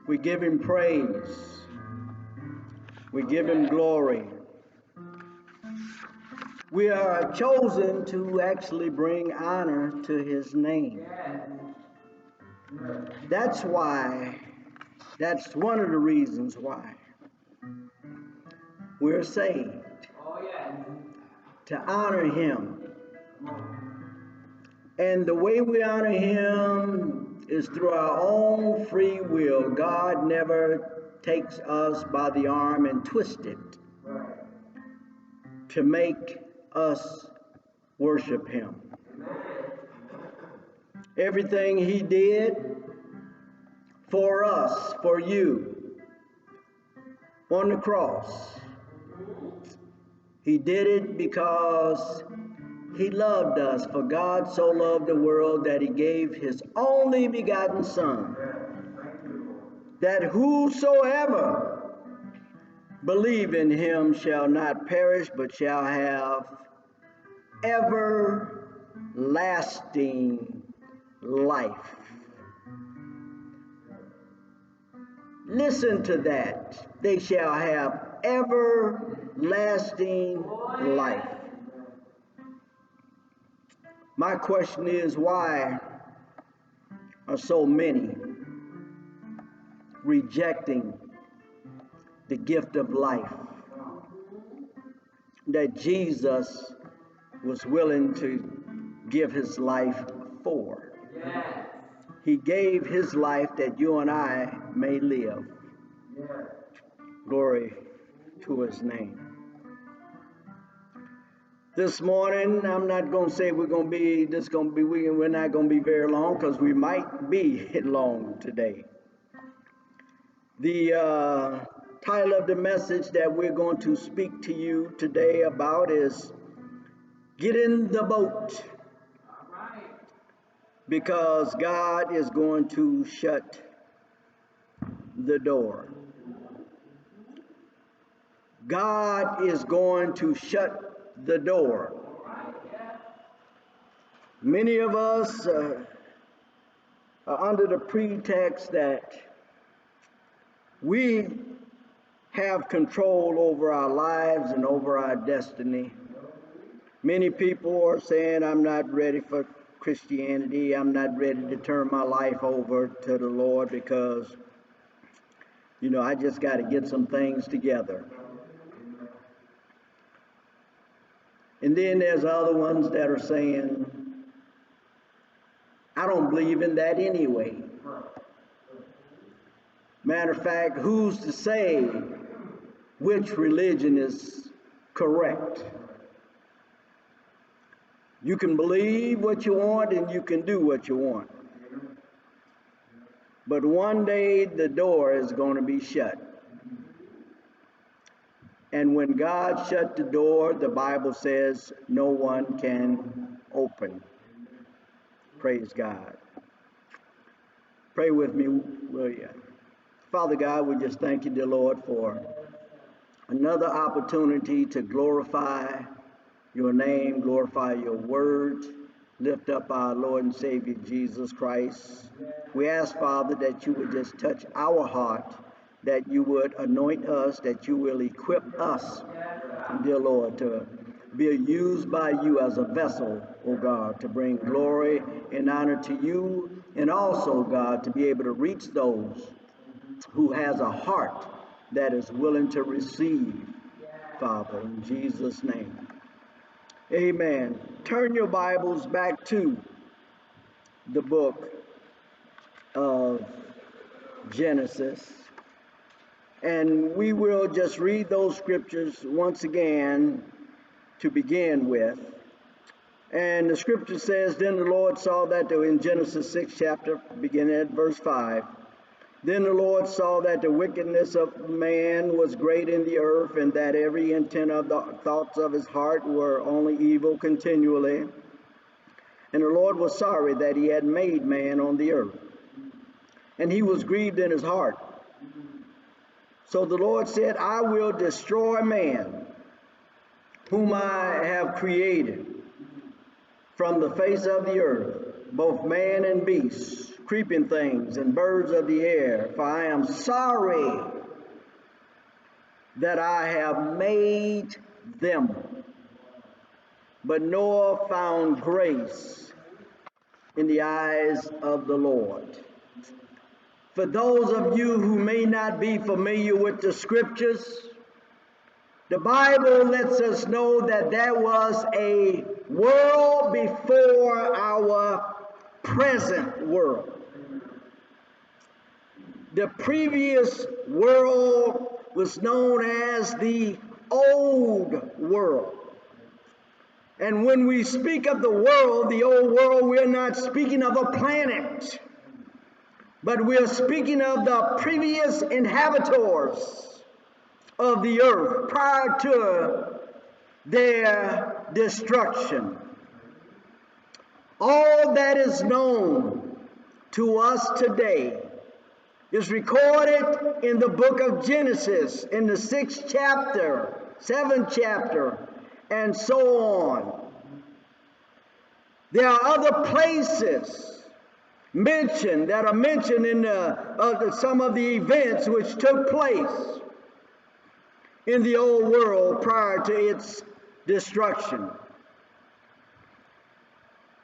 We give him praise. We give him glory. We are chosen to actually bring honor to his name. That's why, that's one of the reasons why we're saved. To honor him. And the way we honor him is through our own free will. God never takes us by the arm and twists it to make us worship him. Everything he did for us, for you, on the cross, he did it because he loved us. For God so loved the world that he gave his only begotten Son, that whosoever believe in him shall not perish, but shall have everlasting life. Listen to that. They shall have everlasting life. My question is, why are so many rejecting the gift of life that Jesus was willing to give his life for? He gave his life that you and I may live. Glory to his name. This morning, I'm not going to say we're not going to be very long, because we might be long today. The title of the message that we're going to speak to you today about is Get in the Boat. Because God is going to shut the door. God is going to shut the door. Many of us are under the pretext that we have control over our lives and over our destiny. Many people are saying, I'm not ready for Christianity. I'm not ready to turn my life over to the Lord because, I just got to get some things together. And then there's other ones that are saying, I don't believe in that anyway. Matter of fact, who's to say which religion is correct? You can believe what you want and you can do what you want. But one day the door is going to be shut. And when God shut the door, the Bible says no one can open. Praise God. Pray with me, will you? Father God, we just thank you, dear Lord, for another opportunity to glorify your name, glorify your word, lift up our Lord and Savior Jesus Christ. We ask, Father, that you would just touch our heart, that you would anoint us, that you will equip us, dear Lord, to be used by you as a vessel, oh God, to bring glory and honor to you, and also, God, to be able to reach those who has a heart that is willing to receive, Father, in Jesus' name. Amen. Turn your Bibles back to the book of Genesis. And we will just read those scriptures once again to begin with. And the scripture says, Then the Lord saw that in Genesis 6 chapter, beginning at verse 5. Then the Lord saw that the wickedness of man was great in the earth, and that every intent of the thoughts of his heart were only evil continually. And the Lord was sorry that he had made man on the earth, and he was grieved in his heart. So the Lord said, I will destroy man, whom I have created from the face of the earth, both man and beast, creeping things and birds of the air, for I am sorry that I have made them. But Noah found grace in the eyes of the Lord. For those of you who may not be familiar with the scriptures, the Bible lets us know that there was a world before our present world. The previous world was known as the old world. And when we speak of the world, the old world, we're not speaking of a planet, but we're speaking of the previous inhabitants of the earth prior to their destruction. All that is known to us today is recorded in the book of Genesis, in the 6th chapter, 7th chapter, and so on. There are other places that are mentioned in some of the events which took place in the old world prior to its destruction.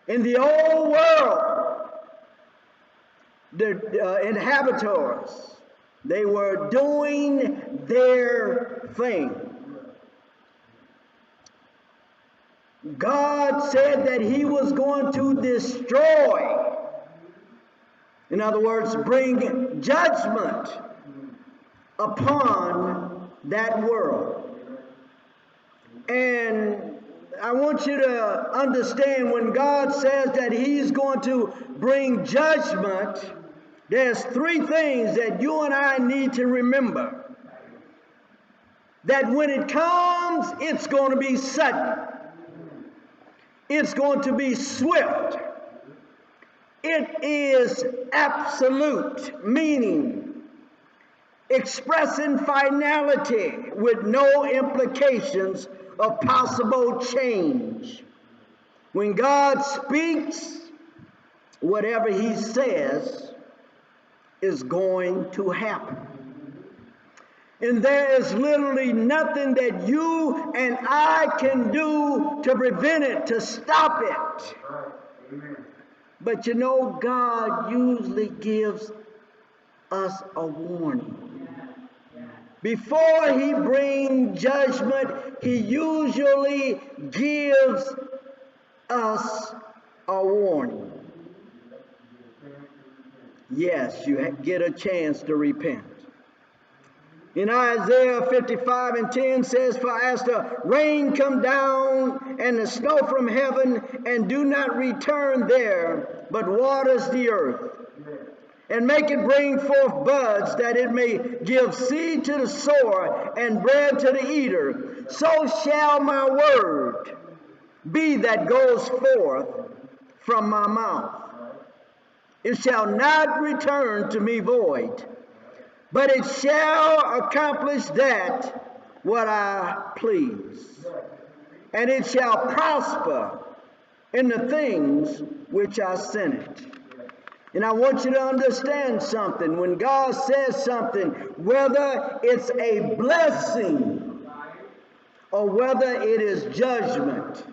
In the old world, the inhabitants, they were doing their thing. God said that he was going to destroy, in other words, bring judgment upon that world. And I want you to understand, when God says that he's going to bring judgment, there's three things that you and I need to remember. That when it comes, it's going to be sudden. It's going to be swift. It is absolute, meaning expressing finality with no implications of possible change. When God speaks, whatever he says is going to happen. And there is literally nothing that you and I can do to prevent it, to stop it. But you know, God usually gives us a warning. Before he brings judgment, he usually gives us a warning. Yes, you get a chance to repent. In Isaiah 55:10 says, for as the rain come down and the snow from heaven, and do not return there, but waters the earth, and make it bring forth buds, that it may give seed to the sower and bread to the eater, so shall my word be that goes forth from my mouth. It shall not return to me void, but it shall accomplish that what I please, and it shall prosper in the things which I sent it. And I want you to understand something. When God says something, whether it's a blessing or whether it is judgment,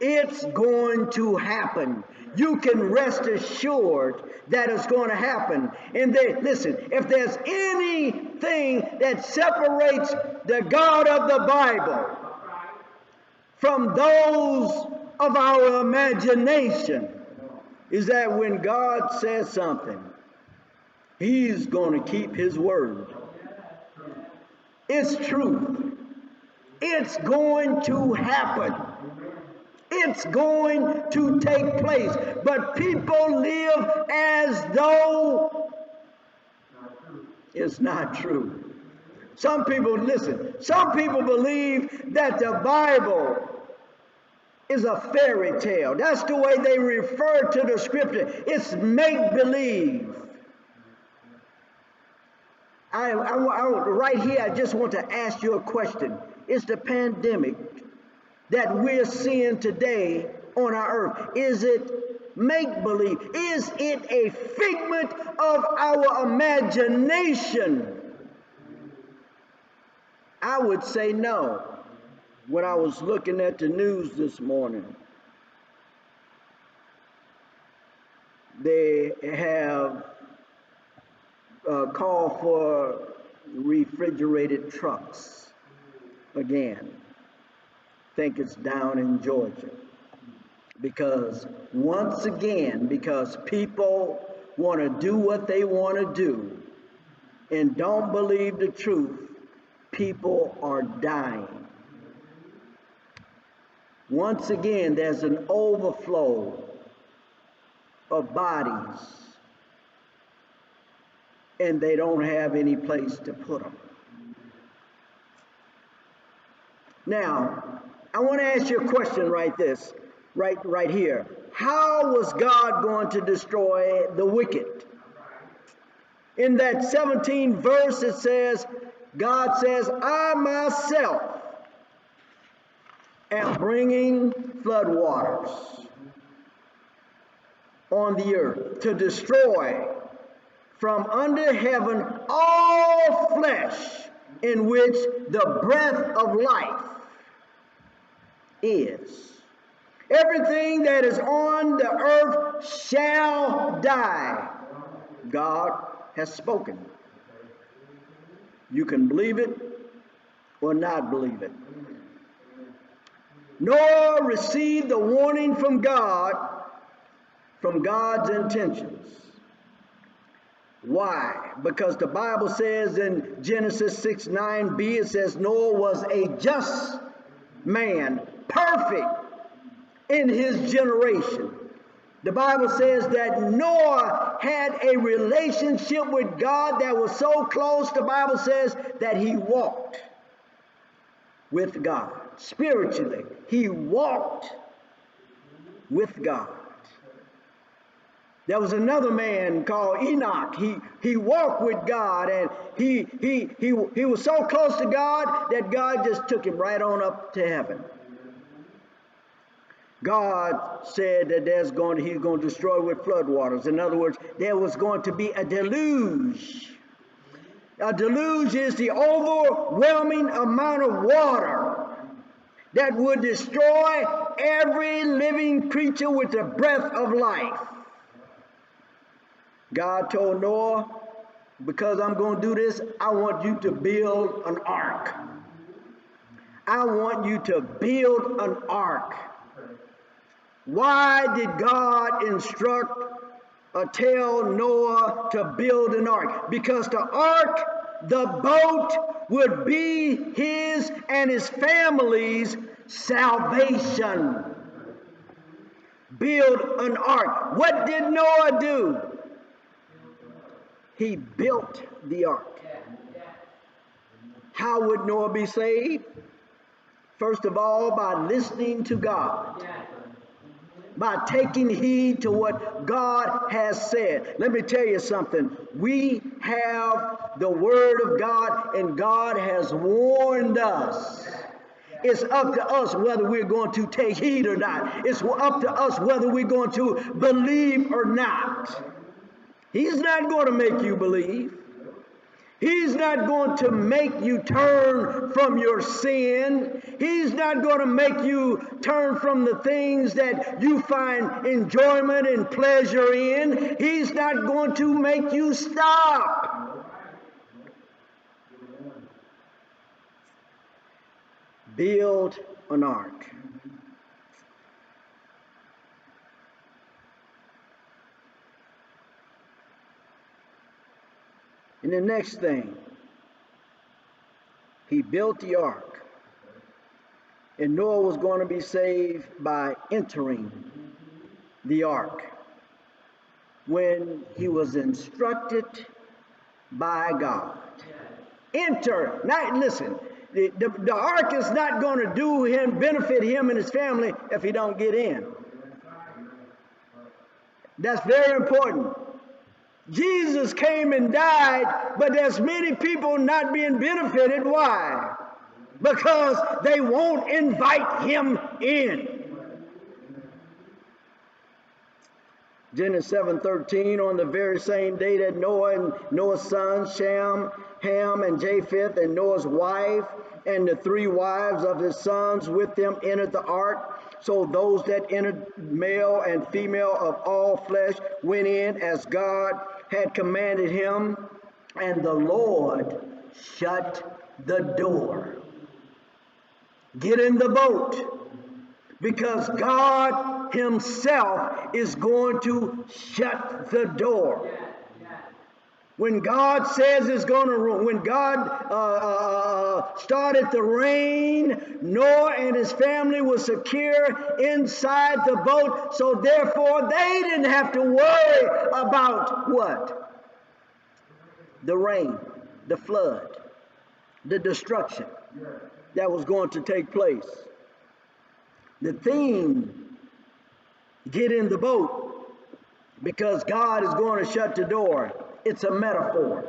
it's going to happen. You can rest assured that it's going to happen. And listen, if there's anything that separates the God of the Bible from those of our imagination, is that when God says something, he's going to keep his word. It's truth. It's going to happen. It's going to take place. But people live as though it's not true. Some people believe that the Bible is a fairy tale. That's the way they refer to the scripture. It's make-believe. Right here, I just want to ask you a question. Is the pandemic that we're seeing today on our earth, is it make believe? Is it a figment of our imagination? I would say no. When I was looking at the news this morning, they have called for refrigerated trucks again. I think it's down in Georgia. Because once again, because people want to do what they want to do and don't believe the truth, people are dying. Once again, there's an overflow of bodies, and they don't have any place to put them. Now, I want to ask you a question right here. How was God going to destroy the wicked? In that 17th verse, it says, God says, I myself am bringing floodwaters on the earth to destroy from under heaven all flesh in which the breath of life is. Everything that is on the earth shall die. God has spoken. You can believe it or not believe it. Nor receive the warning from God, from God's intentions. Why? Because the Bible says in Genesis 6:9b, it says, Noah was a just man, perfect in his generation. The Bible says that Noah had a relationship with God that was so close, the Bible says that he walked with God. Spiritually, he walked with God. There was another man called Enoch. He walked with God, and he was so close to God that God just took him right on up to heaven. God said that he's going to destroy with floodwaters. In other words, there was going to be a deluge. A deluge is the overwhelming amount of water that would destroy every living creature with the breath of life. God told Noah, because I'm going to do this, I want you to build an ark. I want you to build an ark. Why did God tell Noah to build an ark? Because the ark, the boat, would be his and his family's salvation. Build an ark. What did Noah do? He built the ark. How would Noah be saved? First of all, by listening to God. By taking heed to what God has said. Let me tell you something. We have the Word of God, and God has warned us. It's up to us whether we're going to take heed or not. It's up to us whether we're going to believe or not. He's not going to make you believe. He's not going to make you turn from your sin. He's not going to make you turn from the things that you find enjoyment and pleasure in. He's not going to make you stop. Build an ark. And the next thing, he built the ark. And Noah was going to be saved by entering the ark when he was instructed by God. Enter. Now, listen, the ark is not going to benefit him and his family if he don't get in. That's very important. Jesus came and died, but there's many people not being benefited. Why? Because they won't invite him in. Genesis 7:13, on the very same day that Noah and Noah's sons, Shem, Ham, and Japheth, and Noah's wife, and the three wives of his sons with them entered the ark. So those that entered, male and female of all flesh, went in as God had commanded him, and the Lord shut the door. Get in the boat, because God himself is going to shut the door. When God says it's going to rain, when God started the rain, Noah and his family were secure inside the boat, so therefore they didn't have to worry about what? The rain, the flood, the destruction that was going to take place. The theme, get in the boat, because God is going to shut the door. It's a metaphor.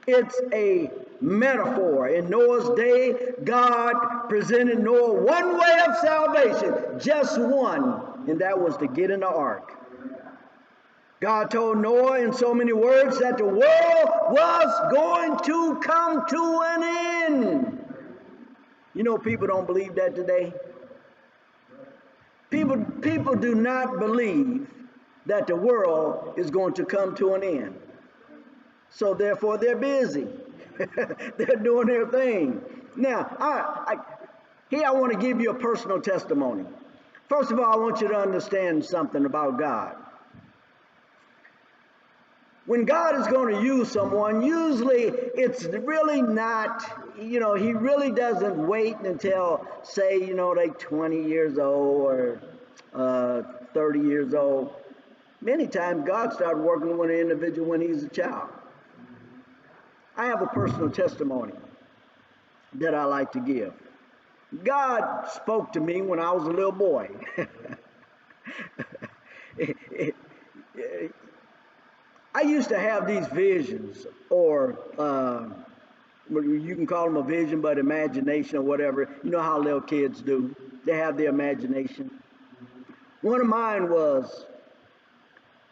It's a metaphor. In Noah's day, God presented Noah one way of salvation, just one, and that was to get in the ark. God told Noah in so many words that the world was going to come to an end. You know, people don't believe that today. People do not believe that the world is going to come to an end. So therefore they're busy. They're doing their thing. Now, I want to give you a personal testimony. First of all, I want you to understand something about God. When God is going to use someone, usually it's really not, he really doesn't wait until, say, they're 20 years old or 30 years old. Many times God started working with an individual when he's a child. I have a personal testimony that I like to give. God spoke to me when I was a little boy. I used to have these visions, or you can call them a vision, but imagination or whatever. You know how little kids do. They have their imagination. One of mine was,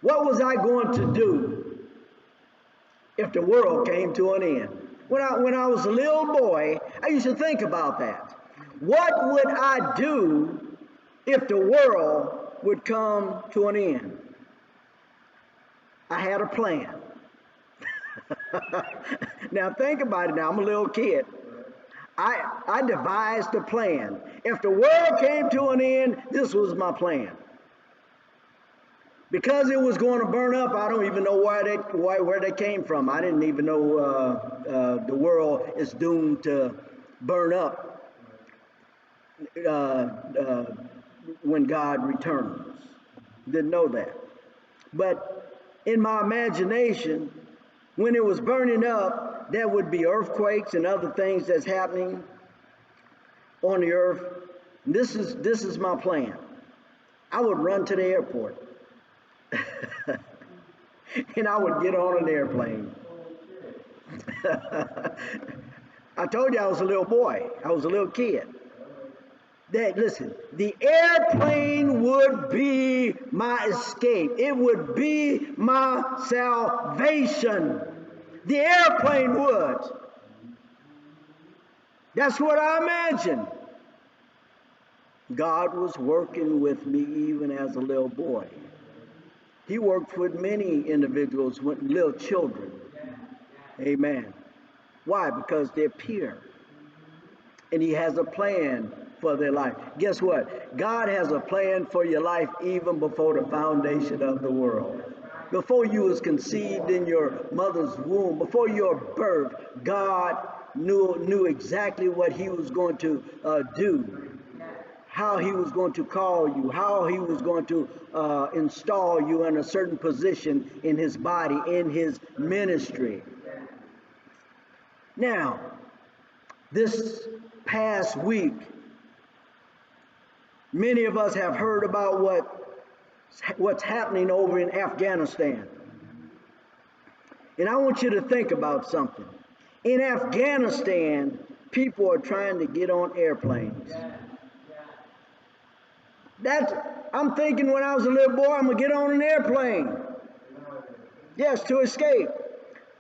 what was I going to do if the world came to an end? When I was a little boy, I used to think about that. What would I do if the world would come to an end? I had a plan. Now think about it now. I'm a little kid. I devised a plan. If the world came to an end, this was my plan. Because it was going to burn up, I don't even know where they came from. I didn't even know the world is doomed to burn up when God returns. Didn't know that. But in my imagination, when it was burning up, there would be earthquakes and other things that's happening on the earth. This is my plan. I would run to the airport. And I would get on an airplane. I told you I was a little boy. I was a little kid. Listen, the airplane would be my escape. It would be my salvation. The airplane would. That's what I imagined. God was working with me even as a little boy. He worked with many individuals, with little children. Amen. Why? Because they're pure. And he has a plan for their life. Guess what? God has a plan for your life even before the foundation of the world. Before you was conceived in your mother's womb, before your birth, God knew exactly what he was going to do. How he was going to call you, how he was going to install you in a certain position in his body, in his ministry. Now, this past week, many of us have heard about what's happening over in Afghanistan. And I want you to think about something. In Afghanistan, people are trying to get on airplanes. I'm thinking when I was a little boy, I'm going to get on an airplane. Yes, to escape.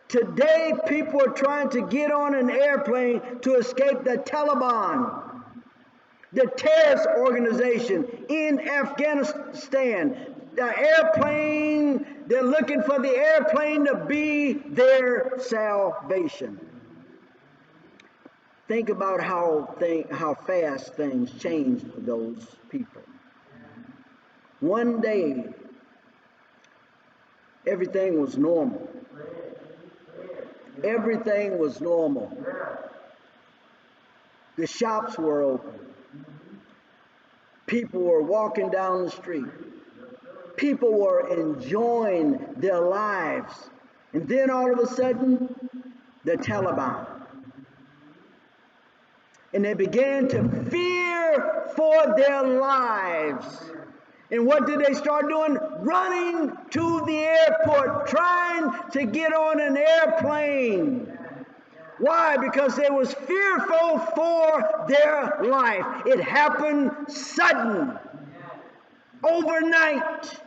Today, people are trying to get on an airplane to escape the Taliban, the terrorist organization in Afghanistan. The airplane, they're looking for the airplane to be their salvation. Think about how fast things change for those people. One day, everything was normal. Everything was normal. The shops were open. People were walking down the street. People were enjoying their lives. And then all of a sudden, the Taliban. And they began to fear for their lives. And what did they start doing? Running to the airport, trying to get on an airplane. Why? Because they was fearful for their life. It happened sudden, overnight.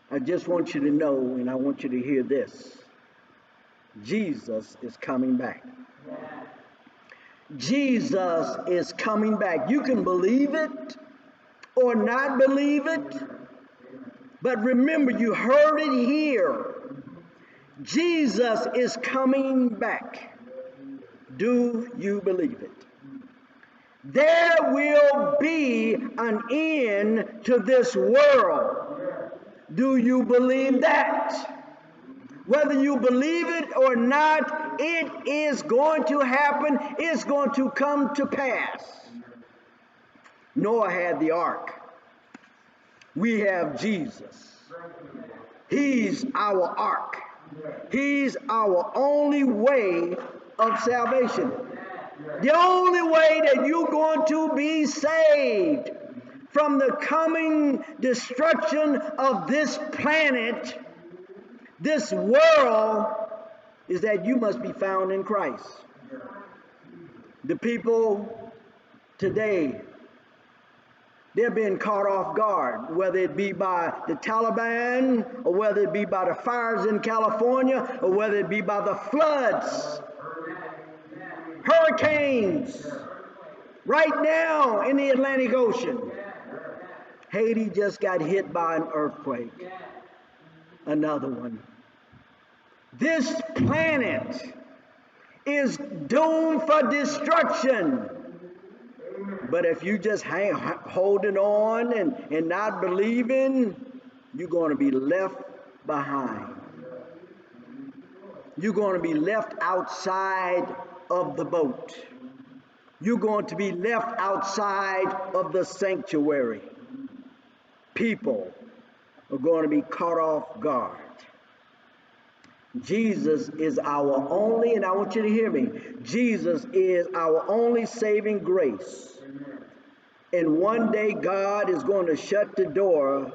I just want you to know, and I want you to hear this. Jesus is coming back. Jesus is coming back. You can believe it or not believe it, but remember, you heard it here. Jesus is coming back. Do you believe it? There will be an end to this world. Do you believe that? Whether you believe it or not, it is going to happen. It's going to come to pass. Noah had the ark. We have Jesus. He's our ark. He's our only way of salvation. The only way that you're going to be saved from the coming destruction of this planet, this world, is that you must be found in Christ. The people today, they're being caught off guard, whether it be by the Taliban, or whether it be by the fires in California, or whether it be by the floods, hurricanes, right now in the Atlantic Ocean. Haiti just got hit by an earthquake. Another one. This planet is doomed for destruction. But if you just holding on and not believing, you're going to be left behind. You're going to be left outside of the boat. You're going to be left outside of the sanctuary. People are going to be caught off guard. Jesus is our only, and I want you to hear me, Jesus is our only saving grace. And one day God is going to shut the door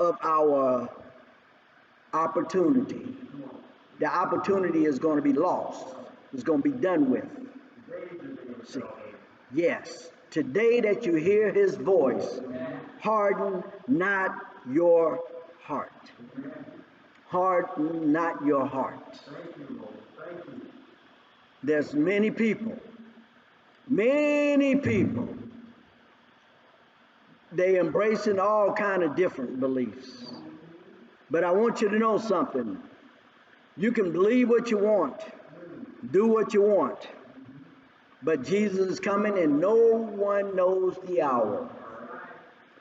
of our opportunity. The opportunity is going to be lost. It's going to be done with. See, yes, today that you hear his voice, harden not your heart. Harden not your heart. There's many people, they embracing all kind of different beliefs. But I want you to know something. You can believe what you want, do what you want, but Jesus is coming and no one knows the hour.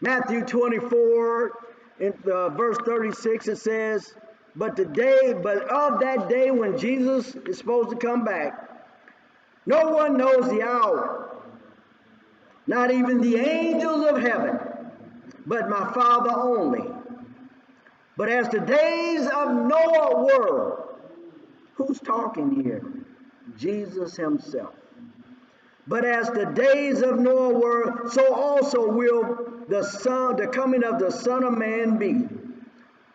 Matthew 24, in verse 36, it says, but of that day when Jesus is supposed to come back, no one knows the hour, not even the angels of heaven, but my Father only. But as the days of Noah were, who's talking here? Jesus himself. But as the days of Noah were, so also will the coming of the Son of Man be.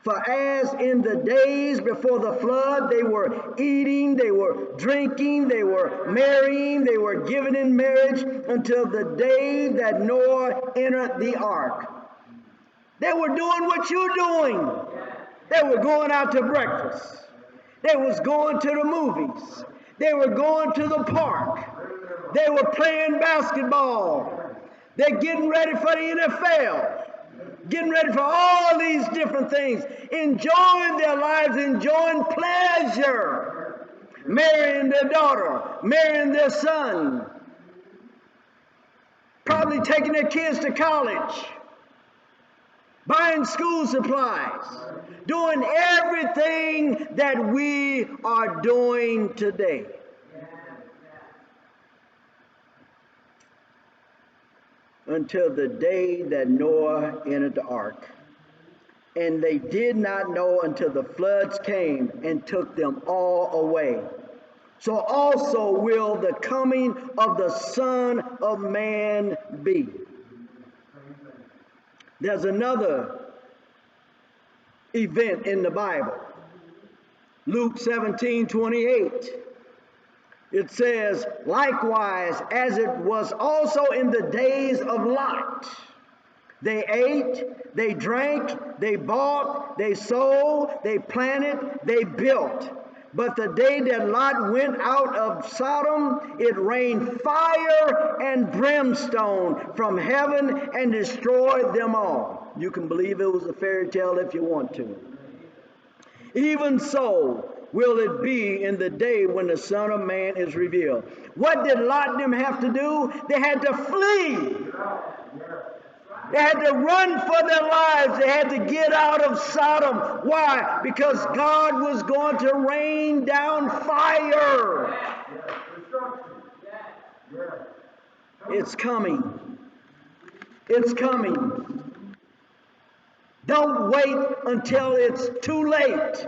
For as in the days before the flood, they were eating, they were drinking, they were marrying, they were given in marriage until the day that Noah entered the ark. They were doing what you're doing. They were going out to breakfast. They was going to the movies. They were going to the park. They were playing basketball. They're getting ready for the NFL. Getting ready for all these different things. Enjoying their lives, enjoying pleasure. Marrying their daughter, marrying their son. Probably taking their kids to college. Buying school supplies, doing everything that we are doing today. Until the day that Noah entered the ark. And they did not know until the floods came and took them all away. So also will the coming of the Son of Man be. There's another event in the Bible. Luke 17:28. It says, likewise, as it was also in the days of Lot. They ate, they drank, they bought, they sold, they planted, they built. But the day that Lot went out of Sodom, it rained fire and brimstone from heaven and destroyed them all. You can believe it was a fairy tale if you want to. Even so will it be in the day when the Son of Man is revealed. What did Lot and them have to do? They had to flee. They had to run for their lives. They had to get out of Sodom. Why? Because God was going to rain down fire. It's coming. It's coming. Don't wait until it's too late.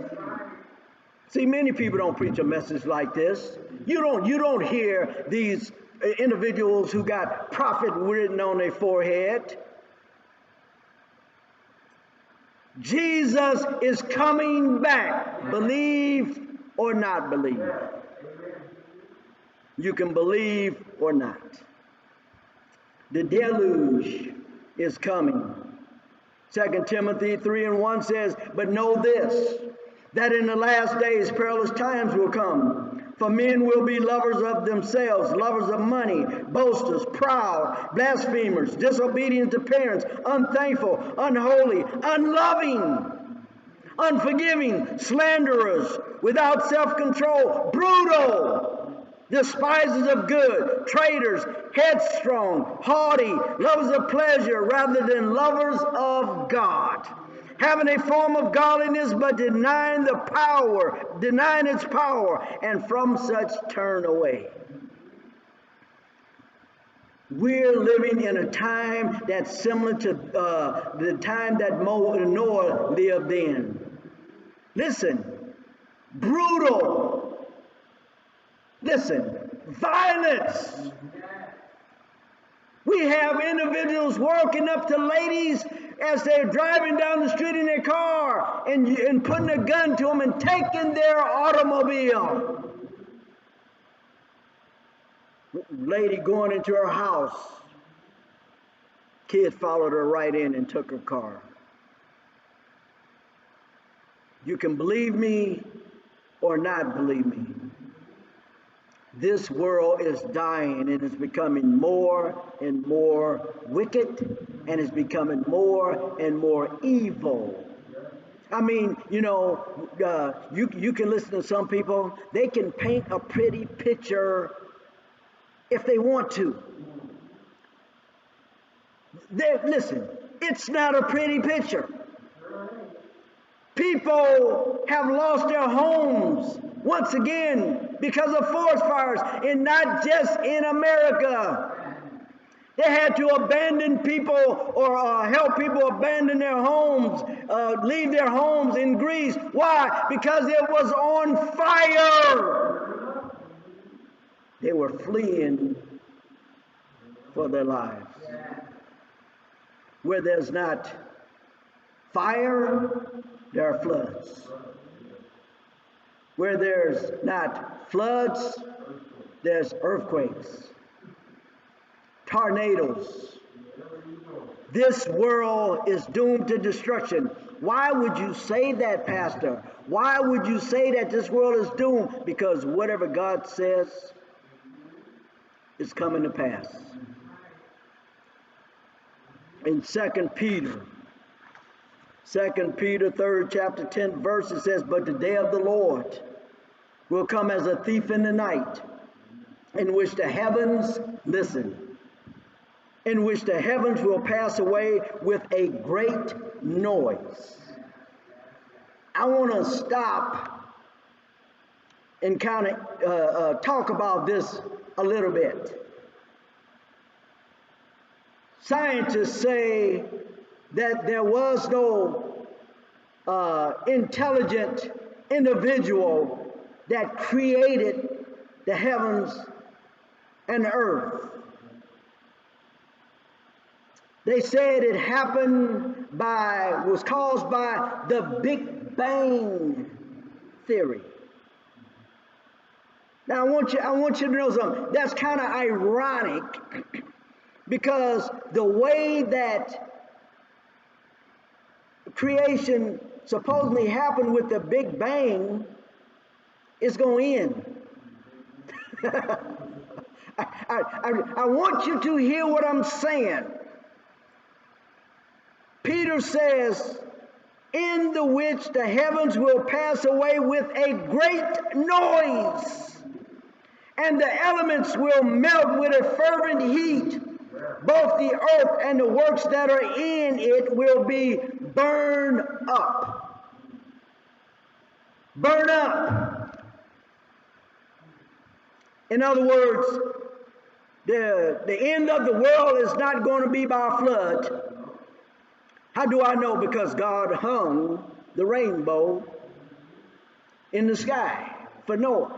See, many people don't preach a message like this. You don't hear these individuals who got prophet written on their forehead. Jesus is coming back. Believe or not believe. You can believe or not. The deluge is coming. 2 Timothy 3:1 says, but know this, that in the last days perilous times will come. For men will be lovers of themselves, lovers of money, boasters, proud, blasphemers, disobedient to parents, unthankful, unholy, unloving, unforgiving, slanderers, without self-control, brutal, despisers of good, traitors, headstrong, haughty, lovers of pleasure rather than lovers of God, having a form of godliness but denying its power, and from such turn away. We're living in a time that's similar to the time that Noah lived in. Listen, brutal. Listen, violence. We have individuals walking up to ladies as they're driving down the street in their car and putting a gun to them and taking their automobile. Lady going into her house. Kid followed her right in and took her car. You can believe me or not believe me. This world is dying and it's becoming more and more wicked, and it's becoming more and more evil. I mean, you can listen to some people. They can paint a pretty picture if they want to. Listen, it's not a pretty picture. People have lost their homes once again because of forest fires, and not just in America. They had to abandon people or help people abandon their homes, leave their homes in Greece. Why? Because it was on fire. They were fleeing for their lives. Where there's not fire, there are floods. Where there's not floods, there's earthquakes, tornadoes. This world is doomed to destruction. Why would you say that, Pastor? Why would you say that this world is doomed? Because whatever God says is coming to pass. In 2 Peter, 3rd chapter, 10th verse, it says, "But the day of the Lord will come as a thief in the night, in which the heavens," listen, "in which the heavens will pass away with a great noise." I want to stop and kind of talk about this a little bit. Scientists say that there was no intelligent individual that created the heavens and the earth. They said it was caused by the Big Bang theory. Now I want you to know something. That's kind of ironic because the way that creation supposedly happened with the Big Bang is going to end. I want you to hear what I'm saying. Peter says, "In the which the heavens will pass away with a great noise, and the elements will melt with a fervent heat. Both the earth and the works that are in it will be burned up." Burn up. In other words, the end of the world is not going to be by a flood. How do I know? Because God hung the rainbow in the sky for Noah.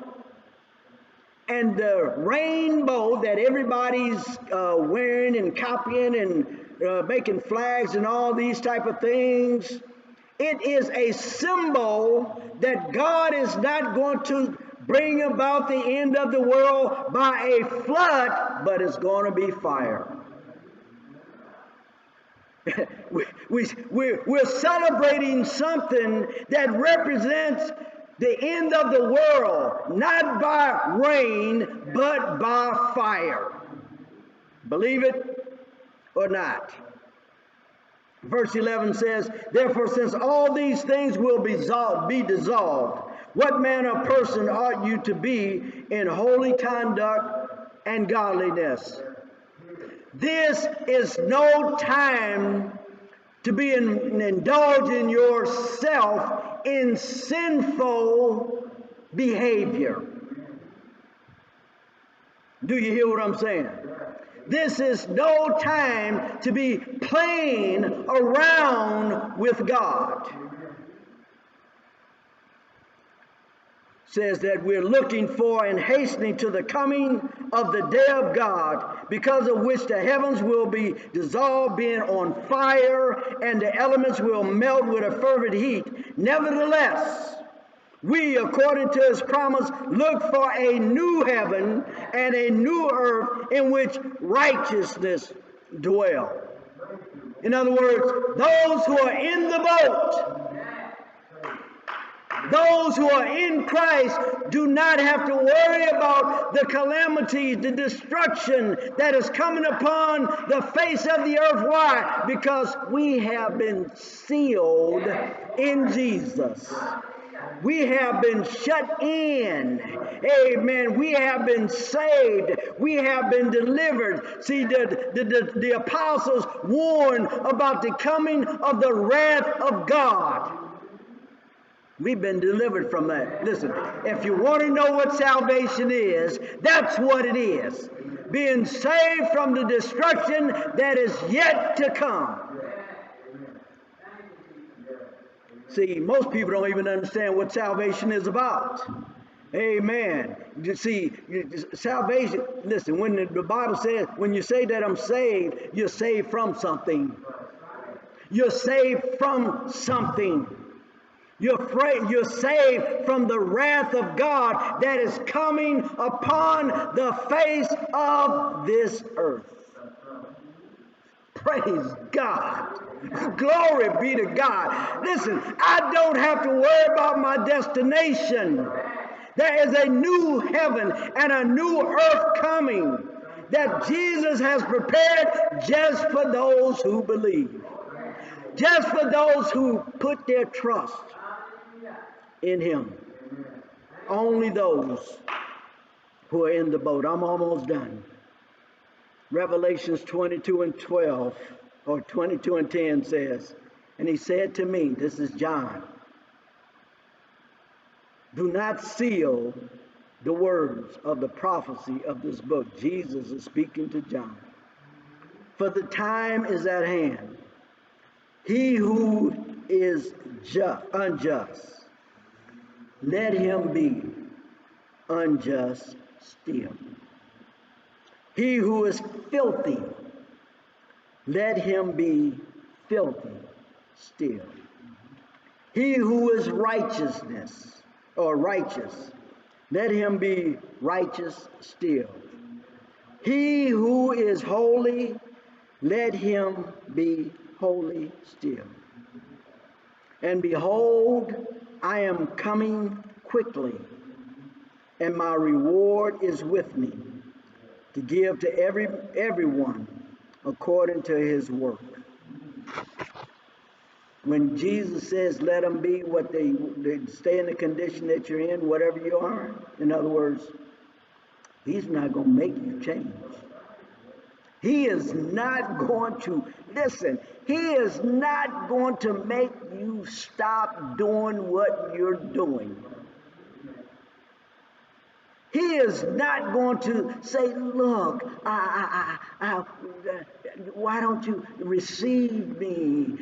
And the rainbow that everybody's wearing and copying and making flags and all these type of things, it is a symbol that God is not going to bring about the end of the world by a flood, but it's going to be fire. We're celebrating something that represents the end of the world, not by rain, but by fire. Believe it or not. Verse 11 says, "Therefore, since all these things will be dissolved, what manner of person ought you to be in holy conduct and godliness?" This is no time to be indulging yourself in sinful behavior. Do you hear what I'm saying? This is no time to be playing around with God. Says that we're looking for and hastening to the coming of the day of God, because of which the heavens will be dissolved, being on fire, and the elements will melt with a fervent heat. Nevertheless, we, according to his promise, look for a new heaven and a new earth in which righteousness dwell. In other words, those who are in the boat, those who are in Christ, do not have to worry about the calamities, the destruction that is coming upon the face of the earth. Why? Because we have been sealed in Jesus. We have been shut in. Amen. We have been saved. We have been delivered. See, the apostles warned about the coming of the wrath of God. We've been delivered from that. Listen, if you want to know what salvation is, that's what it is. Being saved from the destruction that is yet to come. See, most people don't even understand what salvation is about. Amen. You see, salvation, listen, when the Bible says, when you say that I'm saved, you're saved from something. You're saved from something. You're saved from the wrath of God that is coming upon the face of this earth. Praise God. Glory be to God. Listen, I don't have to worry about my destination. There is a new heaven and a new earth coming that Jesus has prepared just for those who believe. Just for those who put their trust in him. Only those who are in the boat. I'm almost done. Revelations 22 and 12, or 22 and 10 says, and he said to me, this is John, do not seal the words of the prophecy of this book. Jesus is speaking to John. For the time is at hand. He who is unjust, let him be unjust still. He who is filthy, let him be filthy still. He who is righteous, let him be righteous still. He who is holy, let him be holy still. And behold, I am coming quickly, and my reward is with me, to give to everyone according to his work. When Jesus says, let them be what they stay in the condition that you're in, whatever you are. In other words, he's not going to make you change. He is not going to, listen, he is not going to make you stop doing what you're doing. He is not going to say, look, why don't you receive me?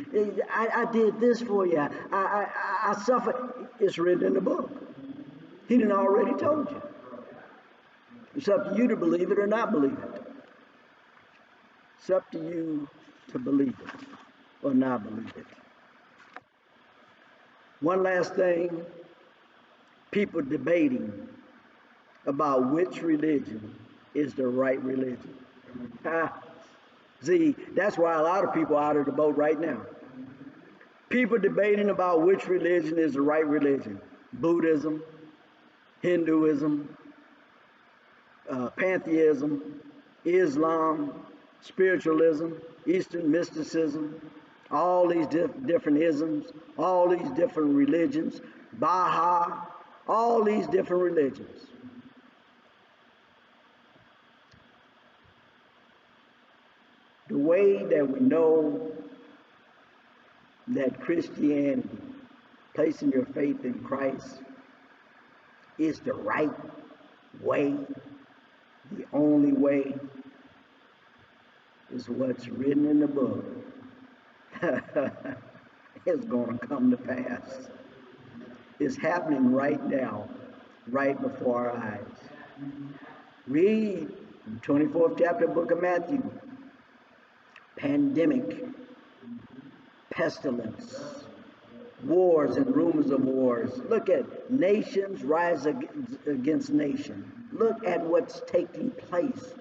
I did this for you. I suffered. It's written in the book. He done already told you. It's up to you to believe it or not believe it. It's up to you to believe it or not believe it. One last thing, people debating about which religion is the right religion. See, that's why a lot of people are out of the boat right now. People debating about which religion is the right religion. Buddhism, Hinduism, pantheism, Islam, spiritualism, Eastern mysticism, all these different isms, all these different religions, Baha'i, all these different religions. The way that we know that Christianity, placing your faith in Christ, is the right way, the only way, is what's written in the book. It's going to come to pass. It's happening right now, right before our eyes. Read the 24th chapter book of Matthew. Pandemic, pestilence, wars and rumors of wars. Look at nations rise against nation. Look at what's taking place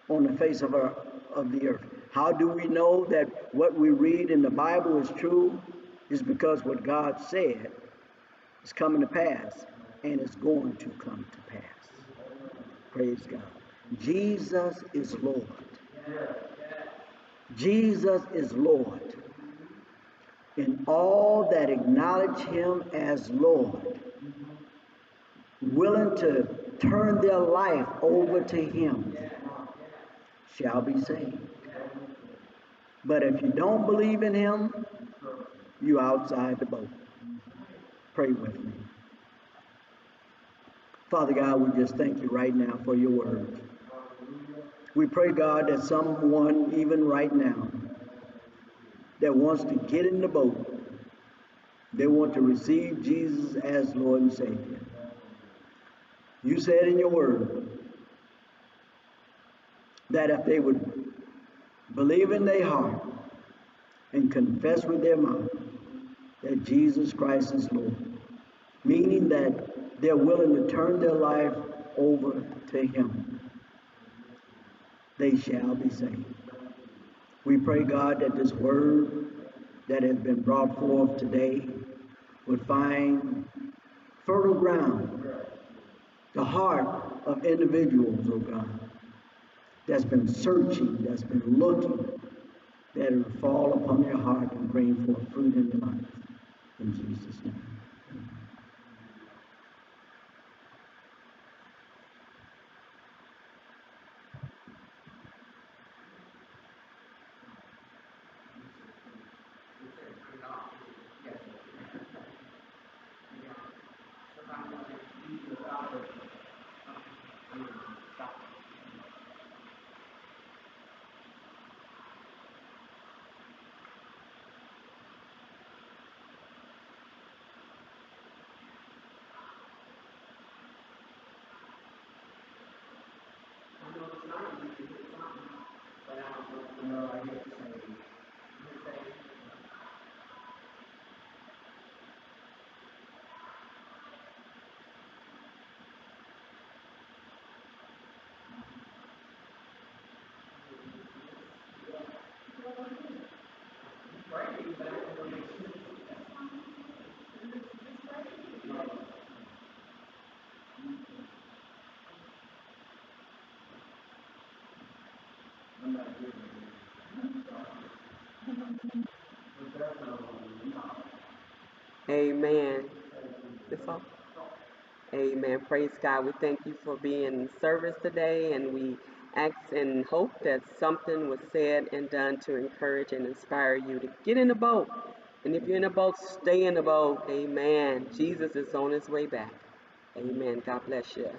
on the face of the earth. How do we know that what we read in the Bible is true? Is because what God said is coming to pass, and it's going to come to pass. Praise God. Jesus is Lord. Jesus is Lord. And all that acknowledge him as Lord, willing to turn their life over to him, shall be saved. But if you don't believe in him, you're outside the boat. Pray with me. Father God, we just thank you right now for your word. We pray, God, that someone, even right now, that wants to get in the boat, they want to receive Jesus as Lord and Savior. You said in your word that if they would believe in their heart and confess with their mouth that Jesus Christ is Lord, meaning that they're willing to turn their life over to Him, they shall be saved. We pray, God, that this word that has been brought forth today would find fertile ground, the heart of individuals, oh God, that's been searching, that's been looking, that it will fall upon their heart and bring forth fruit in their life. In Jesus' name. Amen. That's all. Amen. Praise God. We thank you for being in service today, and we ask and hope that something was said and done to encourage and inspire you to get in the boat. And if you're in the boat, stay in the boat. Amen. Jesus is on his way back. Amen. God bless you.